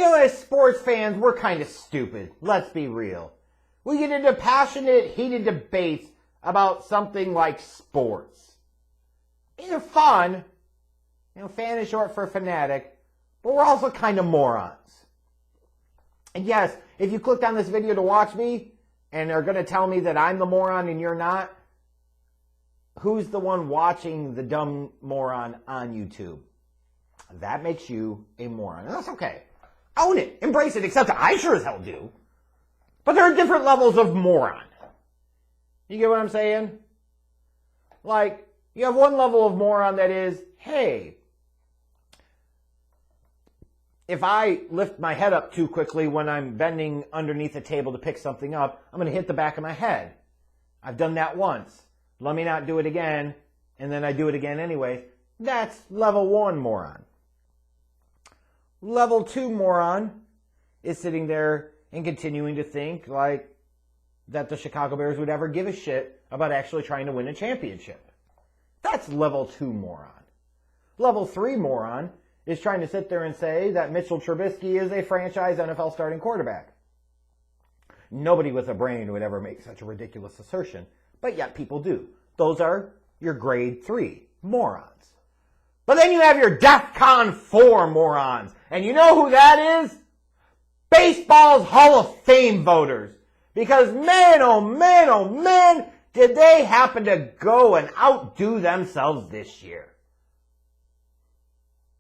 as sports fans, we're kind of stupid. Let's be real. We get into passionate, heated debates about something like sports. These are fun. Fan is short for fanatic, but we're also kind of morons. And yes, if you clicked on this video to watch me and are going to tell me that I'm the moron and you're not, who's the one watching the dumb moron on YouTube? That makes you a moron. And that's okay. Own it. Embrace it. Except I sure as hell do. But there are different levels of moron. You get what I'm saying? Like, you have one level of moron that is, hey, if I lift my head up too quickly when I'm bending underneath a table to pick something up, I'm going to hit the back of my head. I've done that once. Let me not do it again, and then I do it again anyway. That's level 1 moron. Level 2 moron is sitting there and continuing to think like that the Chicago Bears would ever give a shit about actually trying to win a championship. That's level 2 moron. Level 3 moron is trying to sit there and say that Mitchell Trubisky is a franchise NFL starting quarterback. Nobody with a brain would ever make such a ridiculous assertion, but yet people do. Those are your grade 3 morons. But then you have your DEFCON 4 morons. And you know who that is? Baseball's Hall of Fame voters. Because man, oh man, oh man, did they happen to go and outdo themselves this year.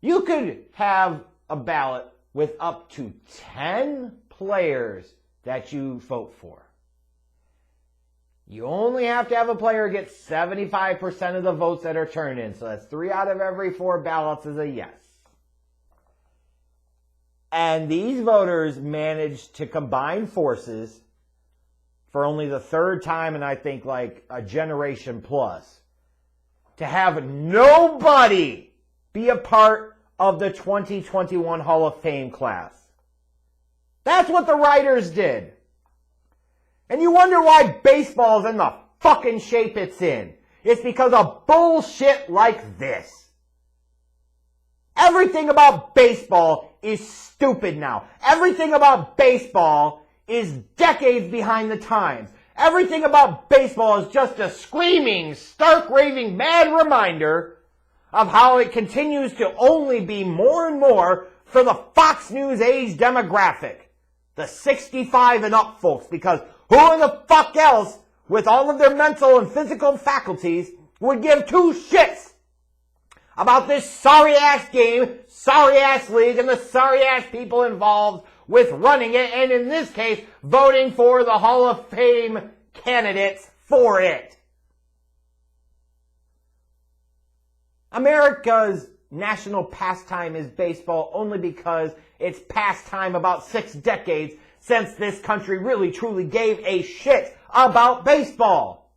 You could have a ballot with up to 10 players that you vote for. You only have to have a player get 75% of the votes that are turned in. So that's 3 out of every 4 ballots is a yes. And these voters managed to combine forces for only the 3rd time in I think like a generation plus to have nobody be a part of the 2021 Hall of Fame class. That's what the writers did. And you wonder why baseball's in the fucking shape it's in. It's because of bullshit like this. Everything about baseball is stupid now. Everything about baseball is decades behind the times. Everything about baseball is just a screaming, stark, raving, mad reminder of how it continues to only be more and more for the Fox News age demographic. The 65 and up folks, because who in the fuck else, with all of their mental and physical faculties, would give 2 shits about this sorry-ass game, sorry-ass league, and the sorry-ass people involved with running it, and in this case, voting for the Hall of Fame candidates for it. America's national pastime is baseball only because it's pastime about 6 decades since this country really truly gave a shit about baseball.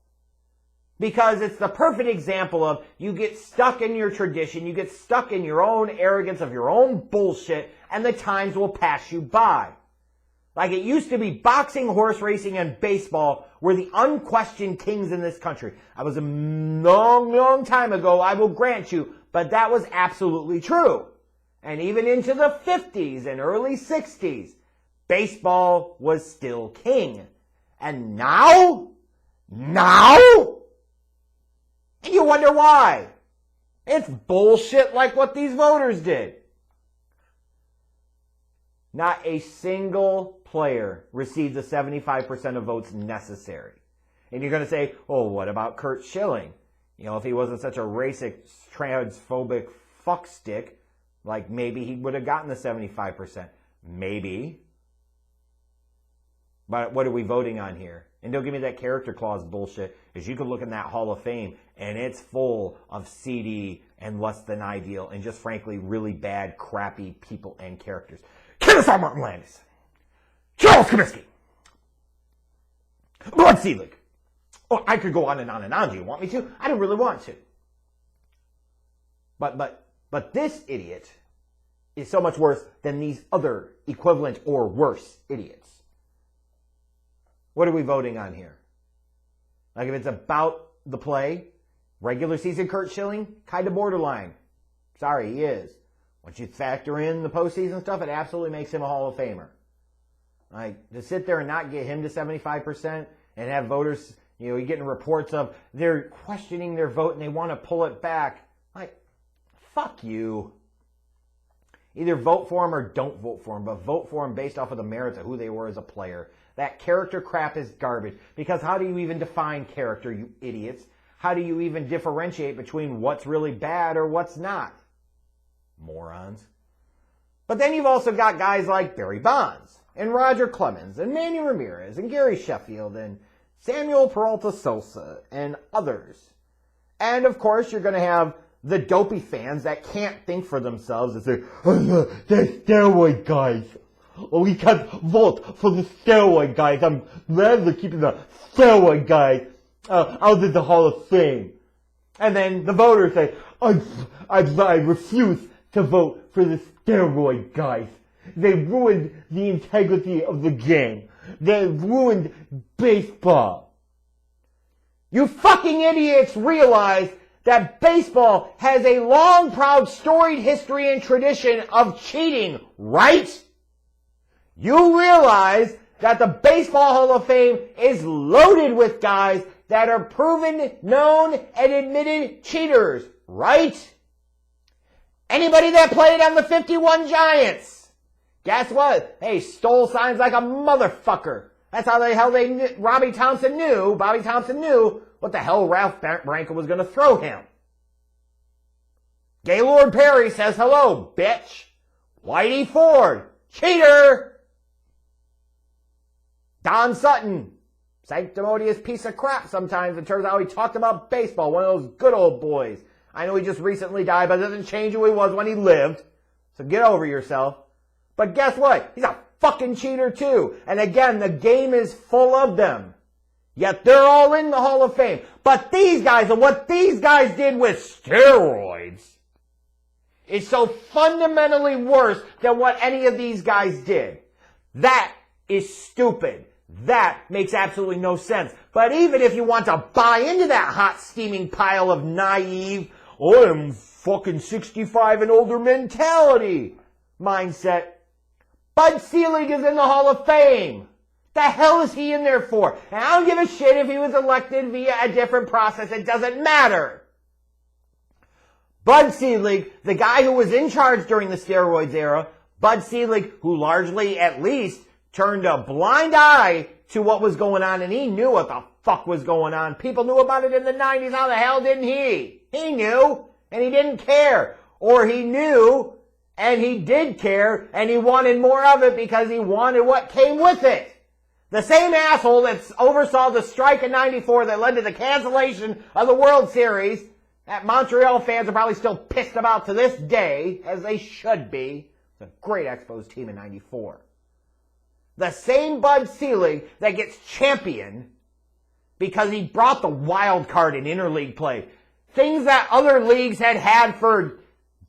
Because it's the perfect example of you get stuck in your tradition, you get stuck in your own arrogance of your own bullshit, and the times will pass you by. Like it used to be boxing, horse racing, and baseball were the unquestioned kings in this country. I was a long time ago, I will grant you, but that was absolutely true. And even into the 50s and early 60s, baseball was still king. And now? And you wonder why. It's bullshit like what these voters did. Not a single player received the 75% of votes necessary. And you're going to say, oh, what about Curt Schilling? You know, if he wasn't such a racist, transphobic fuckstick, like maybe he would have gotten the 75%. Maybe. But what are we voting on here? And don't give me that character clause bullshit, because you could look in that Hall of Fame and it's full of CD and less than ideal and just frankly really bad, crappy people and characters. Kennesaw Martin Landis, Charles Comiskey, Bud Selig. Oh, I could go on and on and on. Do you want me to? I don't really want to. But this idiot is so much worse than these other equivalent or worse idiots. What are we voting on here? Like if it's about the play, regular season Curt Schilling, kind of borderline. Sorry, he is. Once you factor in the postseason stuff, it absolutely makes him a Hall of Famer. Like, to sit there and not get him to 75% and have voters, you're getting reports of they're questioning their vote and they want to pull it back. Like, fuck you. Either vote for him or don't vote for him, but vote for him based off of the merits of who they were as a player. That character crap is garbage. Because how do you even define character, you idiots? How do you even differentiate between what's really bad or what's not? Morons. But then you've also got guys like Barry Bonds, and Roger Clemens, and Manny Ramirez, and Gary Sheffield, and Samuel Peralta Sosa, and others. And of course, you're going to have the dopey fans that can't think for themselves and say, oh, they're steroid guys. Oh, we can't vote for the steroid guys. I'm rather keeping the steroid guys out of the Hall of Fame. And then the voters say, I refuse to vote for the steroid guys. They ruined the integrity of the game. They ruined baseball. You fucking idiots realize that baseball has a long, proud, storied history and tradition of cheating, right? You realize that the Baseball Hall of Fame is loaded with guys that are proven, known, and admitted cheaters, right? Anybody that played on the 51 Giants, guess what? They stole signs like a motherfucker. That's how Bobby Thompson knew what the hell Ralph Branco was going to throw him. Gaylord Perry says hello, bitch. Whitey Ford, cheater. Don Sutton, sanctimonious piece of crap sometimes in terms of how he talked about baseball, one of those good old boys. I know he just recently died, but it doesn't change who he was when he lived. So get over yourself. But guess what? He's a fucking cheater too. And again, the game is full of them. Yet they're all in the Hall of Fame. But these guys, and what these guys did with steroids, is so fundamentally worse than what any of these guys did. That is stupid. That makes absolutely no sense. But even if you want to buy into that hot steaming pile of naive, I'm fucking 65 and older mentality mindset, Bud Selig is in the Hall of Fame. The hell is he in there for? And I don't give a shit if he was elected via a different process. It doesn't matter. Bud Selig, the guy who was in charge during the steroids era, Bud Selig, who largely, at least, turned a blind eye to what was going on, and he knew what the fuck was going on. People knew about it in the 90s. How the hell didn't he? He knew, and he didn't care. Or he knew, and he did care, and he wanted more of it because he wanted what came with it. The same asshole that oversaw the strike in 94 that led to the cancellation of the World Series, that Montreal fans are probably still pissed about to this day, as they should be. It's a great Expos team in 94. The same Bud Selig that gets championed because he brought the wild card in interleague play. Things that other leagues had for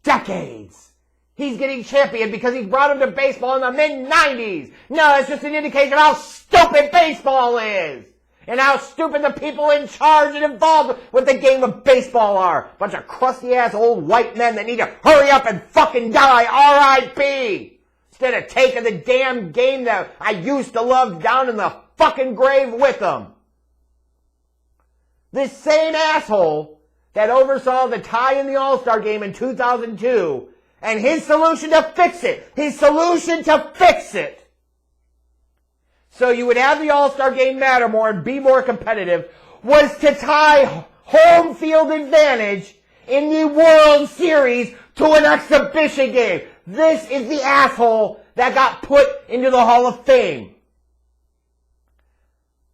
decades. He's getting championed because he brought him to baseball in the mid-90s. No, it's just an indication of how stupid baseball is. And how stupid the people in charge and involved with the game of baseball are. Bunch of crusty-ass old white men that need to hurry up and fucking die. R.I.P. Instead of taking the damn game that I used to love down in the fucking grave with them. This same asshole that oversaw the tie in the All-Star game in 2002, and his solution to fix it, so you would have the All-Star game matter more and be more competitive, was to tie home field advantage in the World Series to an exhibition game. This is the asshole that got put into the Hall of Fame.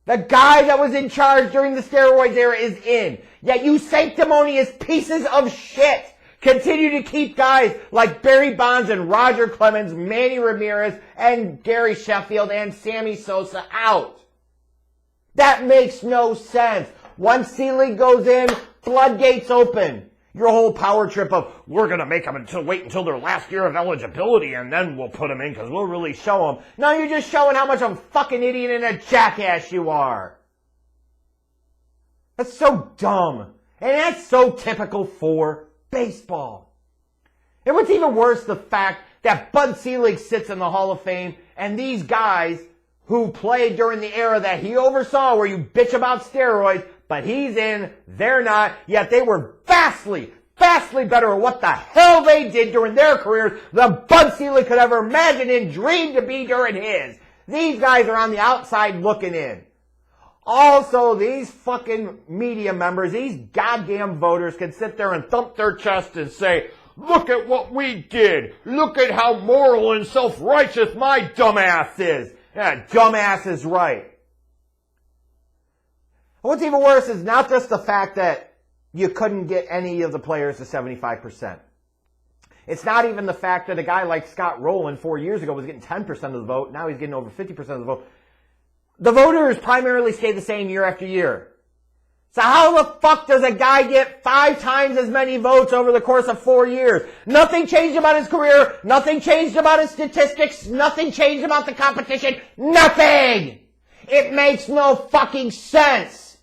The guy that was in charge during the steroids era is in. Yet you sanctimonious pieces of shit continue to keep guys like Barry Bonds and Roger Clemens, Manny Ramirez, and Gary Sheffield and Sammy Sosa out. That makes no sense. Once Selig goes in, floodgates open. Your whole power trip of, we're going to make them wait until their last year of eligibility and then we'll put them in because we'll really show them. No, you're just showing how much of a fucking idiot and a jackass you are. That's so dumb. And that's so typical for baseball. And what's even worse, the fact that Bud Selig sits in the Hall of Fame, and these guys who played during the era that he oversaw where you bitch about steroids, but he's in, they're not, yet they were vastly better at what the hell they did during their careers than Bud Selig could ever imagine and dream to be during his. These guys are on the outside looking in. Also, these fucking media members, these goddamn voters can sit there and thump their chest and say, look at what we did. Look at how moral and self-righteous my dumbass is. Yeah, dumbass is right. What's even worse is not just the fact that you couldn't get any of the players to 75%. It's not even the fact that a guy like Scott Rowland 4 years ago was getting 10% of the vote. Now he's getting over 50% of the vote. The voters primarily stay the same year after year. So how the fuck does a guy get 5 times as many votes over the course of 4 years? Nothing changed about his career. Nothing changed about his statistics. Nothing changed about the competition. Nothing! It makes no fucking sense.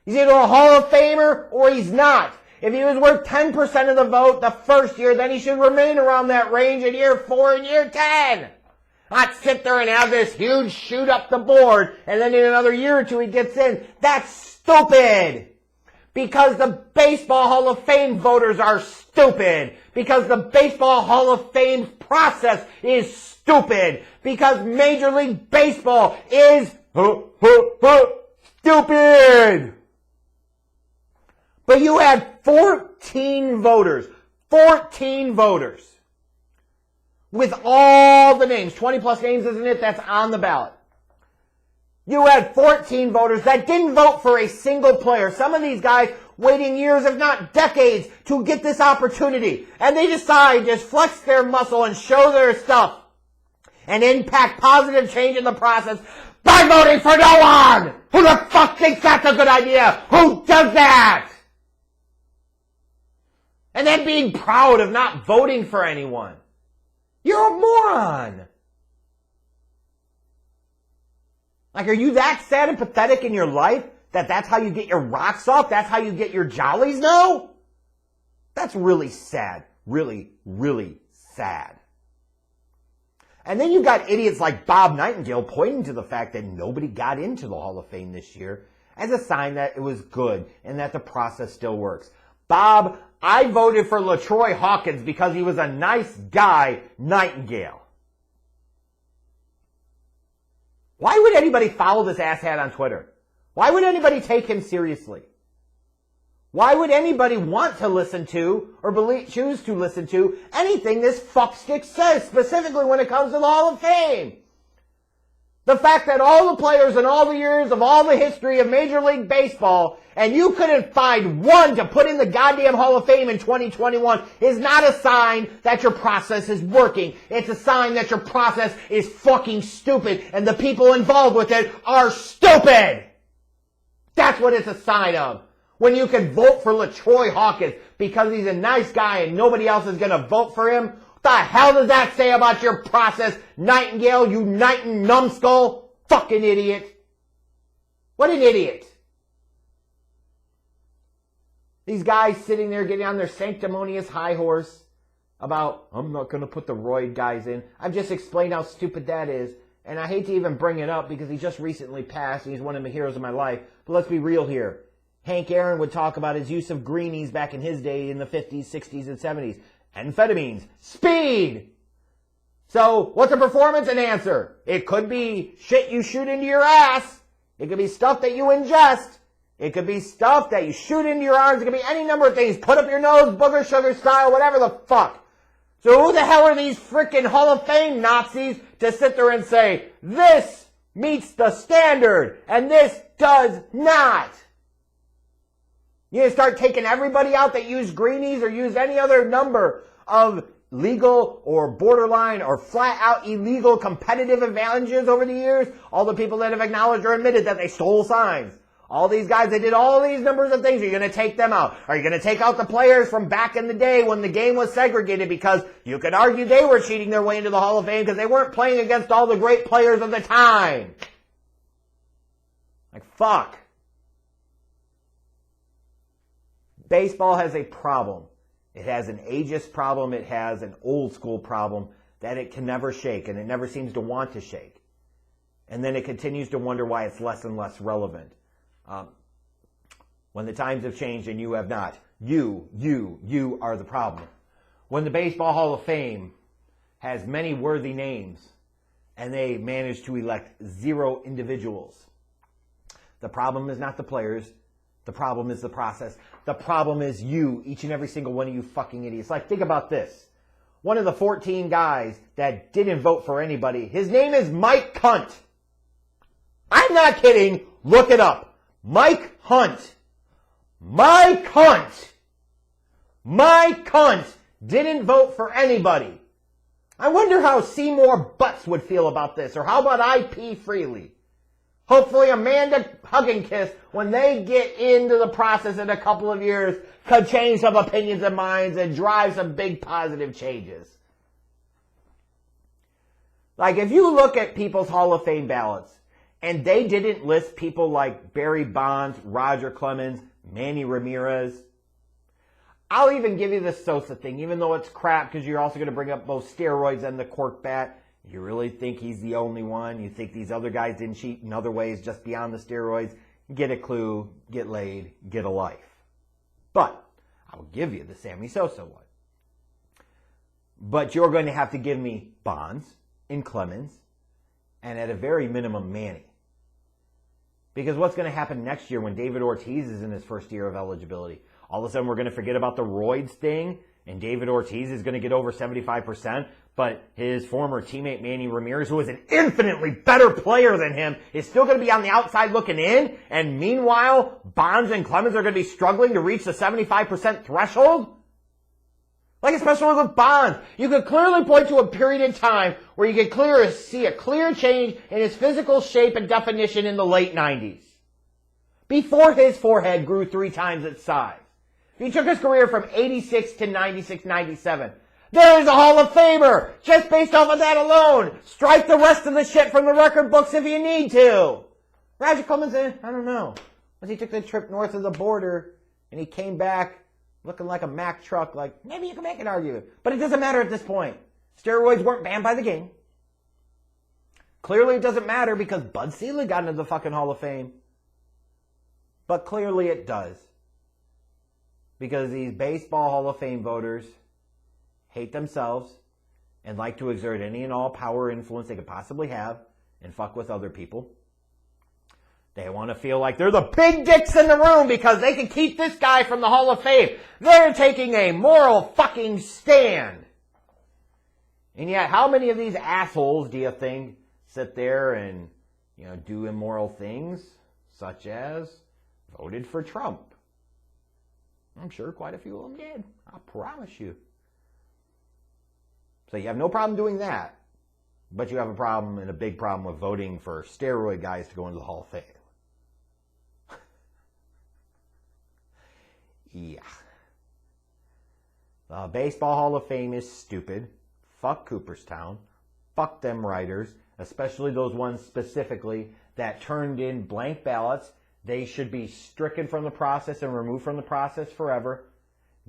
He's either a Hall of Famer or he's not. If he was worth 10% of the vote the first year, then he should remain around that range in year 4 and year 10. Not sit there and have this huge shoot up the board, and then in another year or two he gets in. That's stupid. Because the Baseball Hall of Fame voters are stupid. Because the Baseball Hall of Fame process is stupid. Because Major League Baseball is stupid. But you had 14 voters. 14 voters. With all the names, 20 plus names, isn't it? That's on the ballot. You had 14 voters that didn't vote for a single player. Some of these guys waiting years, if not decades, to get this opportunity. And they decide to just flex their muscle and show their stuff and impact positive change in the process by voting for no one! Who the fuck thinks that's a good idea? Who does that? And then being proud of not voting for anyone. You're a moron. Like, are you that sad and pathetic in your life that that's how you get your rocks off? That's how you get your jollies? No? That's really sad. Really, really sad. And then you got idiots like Bob Nightingale pointing to the fact that nobody got into the Hall of Fame this year as a sign that it was good and that the process still works. Bob, I voted for LaTroy Hawkins because he was a nice guy, Nightingale. Why would anybody follow this asshat on Twitter? Why would anybody take him seriously? Why would anybody want to listen to or choose to listen to anything this fuckstick says, specifically when it comes to the Hall of Fame? The fact that all the players in all the years of all the history of Major League Baseball, and you couldn't find one to put in the goddamn Hall of Fame in 2021 is not a sign that your process is working. It's a sign that your process is fucking stupid and the people involved with it are stupid. That's what it's a sign of. When you can vote for LaTroy Hawkins because he's a nice guy and nobody else is going to vote for him, what the hell does that say about your process, Nightingale, you Knighton numbskull? Fucking idiot. What an idiot. These guys sitting there getting on their sanctimonious high horse about, I'm not going to put the roid guys in. I've just explained how stupid that is. And I hate to even bring it up because he just recently passed and he's one of the heroes of my life. But let's be real here. Hank Aaron would talk about his use of greenies back in his day in the 50s, 60s, and 70s. Amphetamines. Speed! So, what's a performance enhancer? It could be shit you shoot into your ass. It could be stuff that you ingest. It could be stuff that you shoot into your arms. It could be any number of things. Put up your nose, booger sugar style, whatever the fuck. So who the hell are these freaking Hall of Fame Nazis to sit there and say, this meets the standard and this does not? You start taking everybody out that used greenies or used any other number of legal or borderline or flat out illegal competitive advantages over the years. All the people that have acknowledged or admitted that they stole signs. All these guys, they did all these numbers of things. Are you going to take them out? Are you going to take out the players from back in the day when the game was segregated? Because you could argue they were cheating their way into the Hall of Fame because they weren't playing against all the great players of the time. Like, fuck. Baseball has a problem. It has an ageist problem. It has an old school problem that it can never shake, and it never seems to want to shake. And then it continues to wonder why it's less and less relevant. When the times have changed and you have not, you are the problem. When the Baseball Hall of Fame has many worthy names and they manage to elect 0 individuals, the problem is not the players. The problem is the process. The problem is you, each and every single one of you fucking idiots. Like, think about this. One of the 14 guys that didn't vote for anybody, his name is Mike Hunt. I'm not kidding. Look it up. Mike Hunt. Mike Hunt. Mike Hunt didn't vote for anybody. I wonder how Seymour Butts would feel about this, or how about IP Freely? Hopefully Amanda Hugginkiss, when they get into the process in a couple of years, could change some opinions and minds and drive some big positive changes. Like, if you look at people's Hall of Fame ballots, and they didn't list people like Barry Bonds, Roger Clemens, Manny Ramirez, I'll even give you the Sosa thing, even though it's crap because you're also going to bring up both steroids and the cork bat. You really think he's the only one? You think these other guys didn't cheat in other ways just beyond the steroids? Get a clue, get laid, get a life. But I'll give you the Sammy Sosa one. But you're going to have to give me Bonds and Clemens and at a very minimum Manny. Because what's going to happen next year when David Ortiz is in his first year of eligibility? All of a sudden we're going to forget about the roids thing and David Ortiz is going to get over 75%. But his former teammate Manny Ramirez, who is an infinitely better player than him, is still going to be on the outside looking in. And meanwhile, Bonds and Clemens are going to be struggling to reach the 75% threshold? Like, especially with Bonds. You could clearly point to a period in time where you could see a clear change in his physical shape and definition in the late 90s. Before his forehead grew 3 times its size. He took his career from 86 to 96, 97. There's a Hall of Famer, just based off of that alone. Strike the rest of the shit from the record books if you need to. Roger Clemens, I don't know. Once he took the trip north of the border and he came back looking like a Mack truck, like, maybe you can make an argument. But it doesn't matter at this point. Steroids weren't banned by the game. Clearly it doesn't matter because Bud Selig got into the fucking Hall of Fame. But clearly it does. Because these Baseball Hall of Fame voters hate themselves and like to exert any and all power or influence they could possibly have and fuck with other people. They want to feel like they're the big dicks in the room because they can keep this guy from the Hall of Fame. They're taking a moral fucking stand. And yet, how many of these assholes do you think sit there and, do immoral things, such as voted for Trump? I'm sure quite a few of them did. I promise you. So you have no problem doing that, but you have a big problem with voting for steroid guys to go into the Hall of Fame. Yeah. The Baseball Hall of Fame is stupid. Fuck Cooperstown. Fuck them writers, especially those ones specifically that turned in blank ballots. They should be stricken from the process and removed from the process forever.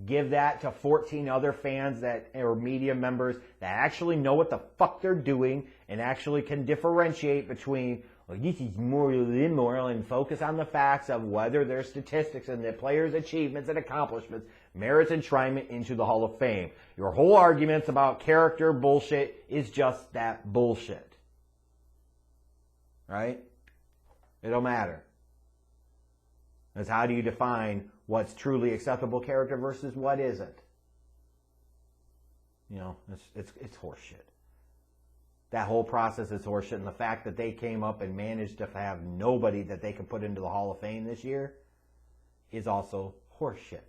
Give that to 14 other fans or media members that actually know what the fuck they're doing and actually can differentiate between, this is moral or immoral, and focus on the facts of whether their statistics and the players' achievements and accomplishments merits enshrinement into the Hall of Fame. Your whole arguments about character bullshit is just that bullshit. Right? It don't matter. Because how do you define what's truly acceptable character versus what isn't? It's horseshit. That whole process is horseshit, and the fact that they came up and managed to have nobody that they could put into the Hall of Fame this year is also horseshit.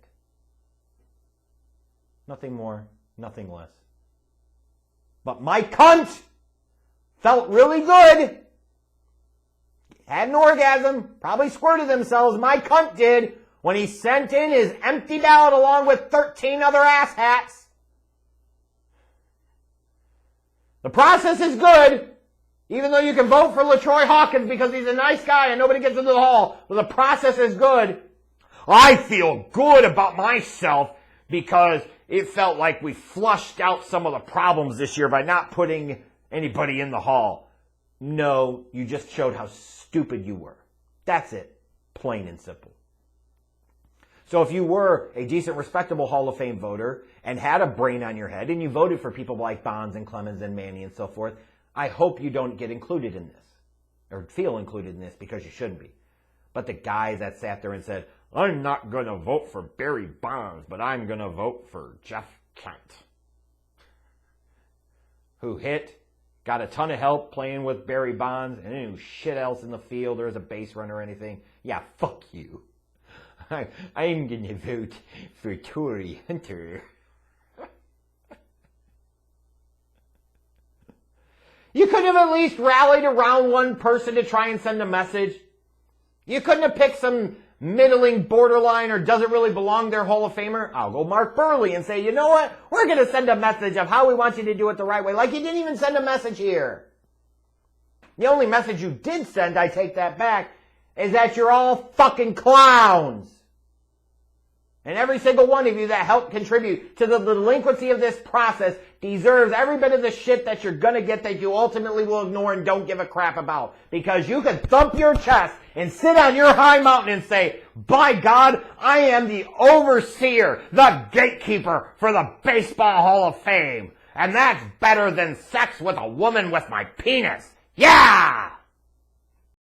Nothing more, nothing less. But Mike Hunt felt really good. Had an orgasm, probably squirted themselves. Mike Hunt did when he sent in his empty ballot along with 13 other asshats. The process is good, even though you can vote for LaTroy Hawkins because he's a nice guy and nobody gets into the hall. But the process is good. I feel good about myself because it felt like we flushed out some of the problems this year by not putting anybody in the Hall. No, you just showed how stupid you were. That's it. Plain and simple. So if you were a decent, respectable Hall of Fame voter and had a brain on your head and you voted for people like Bonds and Clemens and Manny and so forth, I hope you don't get included in this or feel included in this because you shouldn't be. But the guy that sat there and said, I'm not going to vote for Barry Bonds, but I'm going to vote for Jeff Kent, who got a ton of help playing with Barry Bonds, and didn't do shit else in the field or as a base runner or anything. Yeah, fuck you. I'm going to vote for Torii Hunter. You couldn't have at least rallied around one person to try and send a message. You couldn't have picked some middling, borderline, or doesn't really belong there Hall of Famer. I'll go Mark Burley and say, you know what? We're going to send a message of how we want you to do it the right way. Like you didn't even send a message here. The only message you did send, I take that back, is that you're all fucking clowns. And every single one of you that helped contribute to the delinquency of this process deserves every bit of the shit that you're gonna get that you ultimately will ignore and don't give a crap about. Because you can thump your chest and sit on your high mountain and say, by God, I am the overseer, the gatekeeper for the Baseball Hall of Fame. And that's better than sex with a woman with my penis. Yeah!